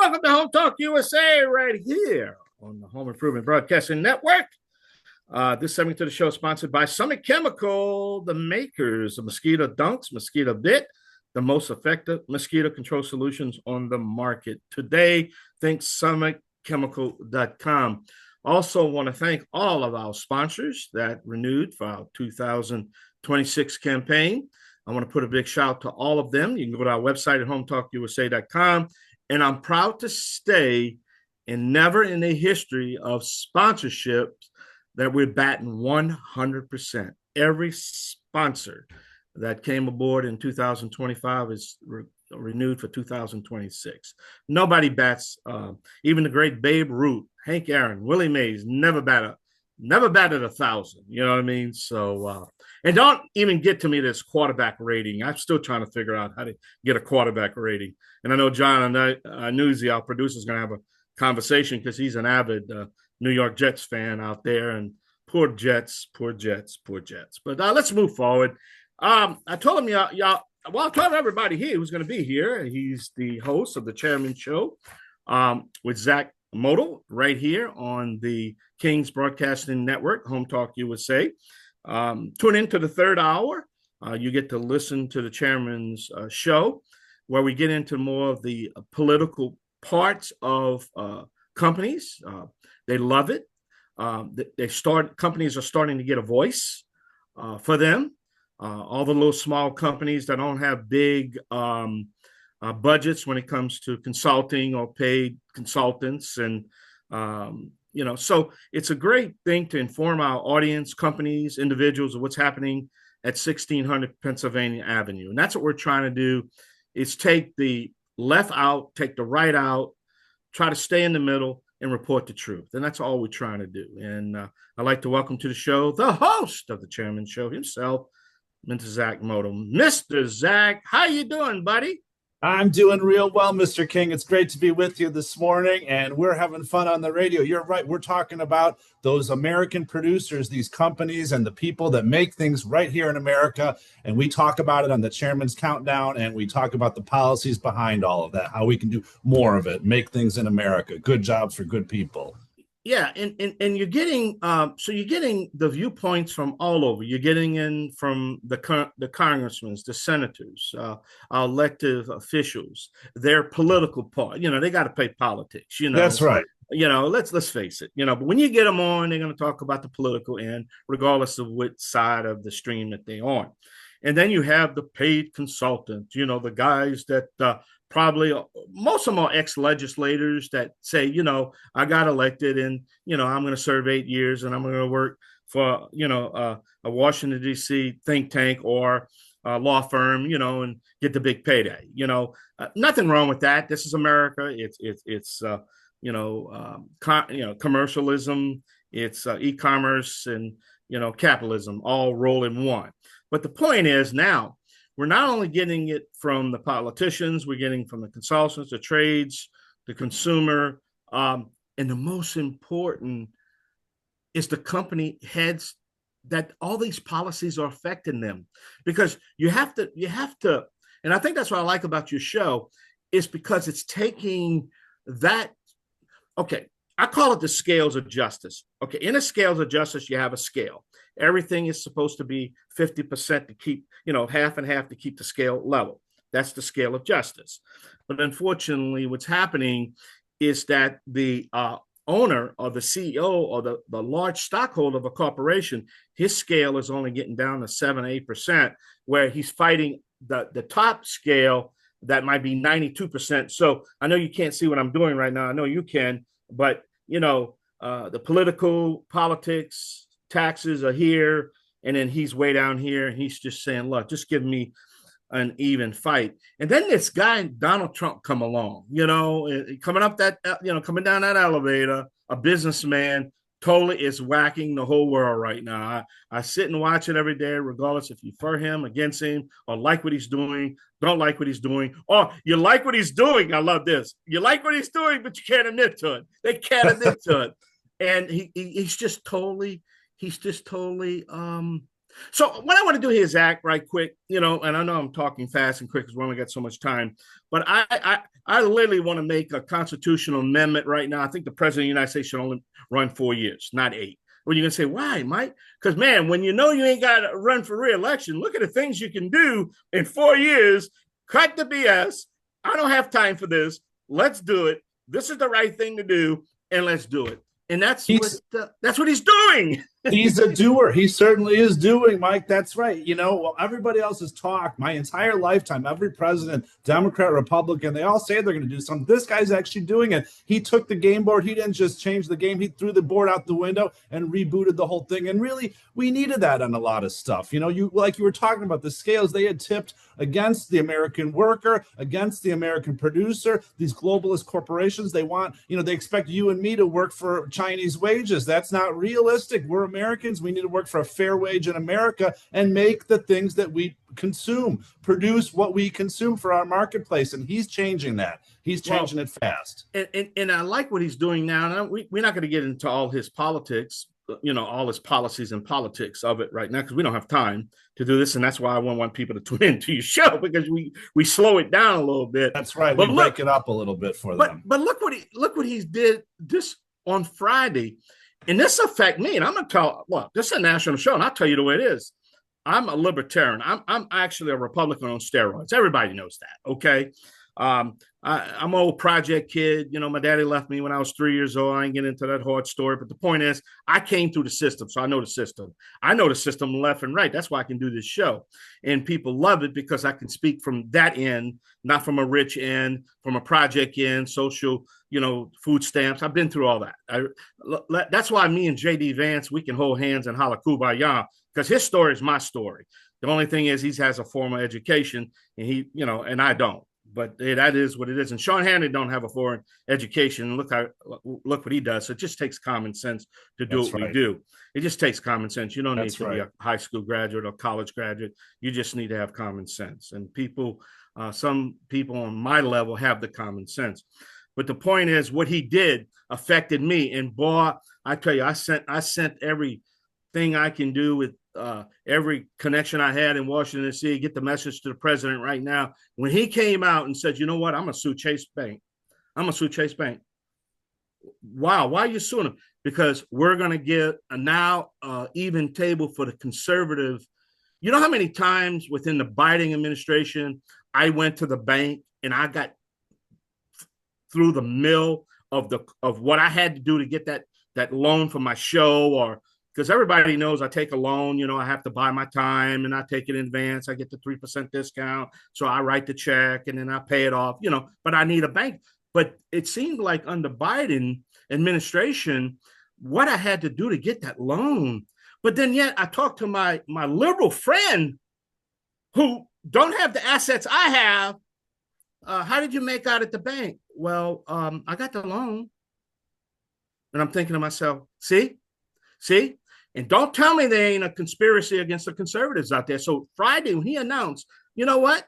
welcome to Home Talk USA right here on the Home Improvement Broadcasting Network. This segment of the show is sponsored by Summit Chemical, the makers of mosquito dunks, mosquito bit, the most effective mosquito control solutions on the market today. Think summitchemical.com. Also want to thank all of our sponsors that renewed for our 2026 campaign. I want to put a big shout out to all of them. You can go to our website at hometalkusa.com. And I'm proud to say, and never in the history of sponsorships, that we're batting 100%. Every sponsor that came aboard in 2025 is renewed for 2026. Nobody bats, even the great Babe Ruth, Hank Aaron, Willie Mays, never batted 1,000. You know what I mean? So, and don't even get to me this quarterback rating. I'm still trying to figure out how to get a quarterback rating. And I know John Newsy, our producer, is going to have a conversation because he's an avid New York Jets fan out there. And poor Jets. But let's move forward. I told him, I told everybody here who's going to be here. He's the host of the Chairman Show with Zach Mottl right here on the King's Broadcasting Network, Home Talk USA. Tune into the third hour. You get to listen to the Chairman's show, where we get into more of the political parts of companies. They love it. Companies are starting to get a voice for them. All the little small companies that don't have big budgets when it comes to consulting or paid consultants. And, so it's a great thing to inform our audience, companies, individuals of what's happening at 1600 Pennsylvania Avenue. And that's what we're trying to do, is take the left out, take the right out, try to stay in the middle and report the truth. And that's all we're trying to do. And I'd like to welcome to the show the host of the Chairman Show himself, Mr. Zach Mottl. Mr. Zach, how you doing, buddy? I'm doing real well, Mr. King. It's great to be with you this morning, and we're having fun on the radio. You're right. We're talking about those American producers, these companies, and the people that make things right here in America. And we talk about it on the Chairman's Countdown, and we talk about the policies behind all of that, how we can do more of it, make things in America, good jobs for good people. Yeah, and you're getting you're getting the viewpoints from all over. You're getting in from the congressmen, the senators, our elected officials, their political part. They got to play politics. That's right. Let's face it. But when you get them on, they're going to talk about the political end, regardless of which side of the stream that they're on. And then you have the paid consultant. The guys that probably most of them are ex-legislators that say, I got elected and, I'm going to serve 8 years and I'm going to work for, a Washington, D.C. think tank or a law firm, and get the big payday. Nothing wrong with that. This is America. It's commercialism. It's e-commerce and, capitalism all roll in one. But the point is now, we're not only getting it from the politicians, we're getting from the consultants, the trades, the consumer, and the most important is the company heads that all these policies are affecting them. Because you have to, and I think that's what I like about your show, is because it's taking that, okay, I call it the scales of justice. Okay, in a scales of justice, you have a scale. Everything is supposed to be 50% to keep, half and half to keep the scale level. That's the scale of justice. But unfortunately, what's happening is that the owner or the CEO or the large stockholder of a corporation, his scale is only getting down to 7-8%, where he's fighting the top scale that might be 92%. So I know you can't see what I'm doing right now. I know you can, but, the politics, taxes are here, and then he's way down here, and he's just saying, look, just give me an even fight. And then this guy, Donald Trump, come along, coming up that, coming down that elevator, a businessman, totally is whacking the whole world right now. I sit and watch it every day, regardless if you for him, against him, or like what he's doing, don't like what he's doing, or you like what he's doing. I love this. You like what he's doing, but you can't admit to it. They can't admit to it. And he's just totally So what I want to do here is act right quick, and I know I'm talking fast and quick because we only got so much time, but I literally want to make a constitutional amendment right now. I think the president of the United States should only run 4 years, not 8. Well, you're gonna say, why, Mike? Because man, when you know you ain't got to run for re-election, look at the things you can do in 4 years. Cut the BS. I don't have time for this. Let's do it. This is the right thing to do, and let's do it. And that's what he's doing. He's a doer. He certainly is doing, Mike. That's right. Well, everybody else has talked my entire lifetime. Every president, Democrat, Republican, they all say they're going to do something. This guy's actually doing it. He took the game board. He didn't just change the game. He threw the board out the window and rebooted the whole thing. And really, we needed that on a lot of stuff. You were talking about the scales they had tipped against the American worker, against the American producer. These globalist corporations, they expect you and me to work for Chinese wages. That's not realistic. We're Americans. We need to work for a fair wage in America and make the things that we consume, produce what we consume for our marketplace. And he's changing that. He's changing it fast. And I like what he's doing now. And we're not going to get into all his politics, all his policies and politics of it right now, because we don't have time to do this. And that's why I want people to tune into your show, because we slow it down a little bit. That's right. We break it up a little bit for them. But look what he did this on Friday. And this affect me, and I'm going to tell, this is a national show, and I'll tell you the way it is. I'm a libertarian. I'm actually a Republican on steroids. Everybody knows that, okay? I'm an old project kid. My daddy left me when I was 3 years old. I ain't get into that hard story, but the point is, I came through the system, so I know the system. I know the system left and right. That's why I can do this show. And people love it because I can speak from that end, not from a rich end, from a project end, social, food stamps. I've been through all that. That's why me and J.D. Vance, we can hold hands and holla kumbaya, because his story is my story. The only thing is he has a formal education, and and I don't. But that is what it is. And Sean Hannity don't have a foreign education. Look what he does. So it just takes common sense to do we do. It just takes common sense. You don't need to be a high school graduate or college graduate. You just need to have common sense. And some people on my level have the common sense. But the point is, what he did affected me. And boy, I tell you, I sent everything I can do with every connection I had in Washington, D.C., get the message to the president right now. When he came out and said, you know what, I'm going to sue Chase Bank. I'm going to sue Chase Bank. Wow, why are you suing him? Because we're going to get a now even table for the conservative. You know how many times within the Biden administration I went to the bank and I got through the mill of what I had to do to get that loan for my show, or because everybody knows I take a loan, I have to buy my time and I take it in advance. I get the 3% discount. So I write the check and then I pay it off, but I need a bank. But it seemed like under Biden administration, what I had to do to get that loan. But then yet I talked to my liberal friend who don't have the assets I have. How did you make out at the bank? Well, I got the loan. And I'm thinking to myself, see? And don't tell me there ain't a conspiracy against the conservatives out there. So Friday, when he announced, you know what?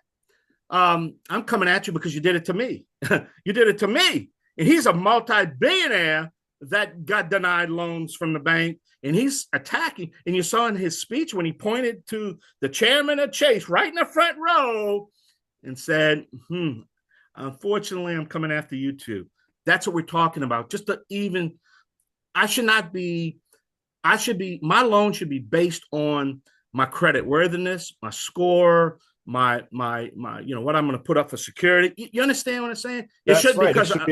I'm coming at you because you did it to me. You did it to me. And he's a multi-billionaire that got denied loans from the bank. And he's attacking. And you saw in his speech when he pointed to the chairman of Chase right in the front row and said, unfortunately, I'm coming after you too. That's what we're talking about. My loan should be based on my credit worthiness, my score, my what I'm going to put up for security. You understand what I'm saying? It should be because I'm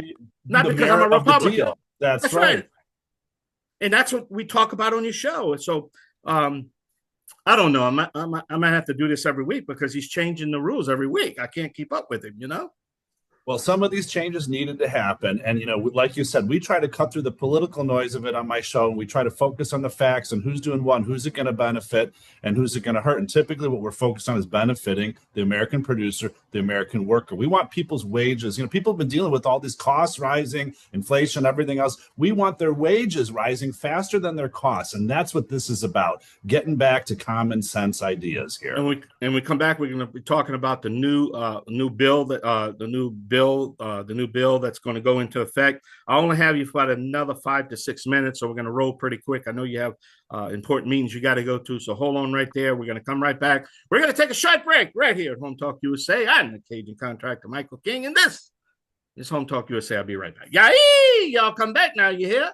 a Republican. That's right. And that's what we talk about on your show. And so I don't know. I might have to do this every week because he's changing the rules every week. I can't keep up with him, Well, some of these changes needed to happen. And, like you said, we try to cut through the political noise of it on my show. And we try to focus on the facts and who's doing what, who's it going to benefit and who's it going to hurt. And typically what we're focused on is benefiting the American producer, the American worker. We want people's wages. People have been dealing with all these costs rising, inflation, everything else. We want their wages rising faster than their costs. And that's what this is about, getting back to common sense ideas here. And we come back, we're going to be talking about the new bill new bill that's going to go into effect. I only have you for about another 5 to 6 minutes, so we're going to roll pretty quick. I know you have important meetings you got to go to, so hold on right there. We're going to come right back. We're going to take a short break right here at Home Talk USA. I'm the Cajun contractor Michael King, and this is Home Talk USA. I'll be right back. Y'all come back now. You hear?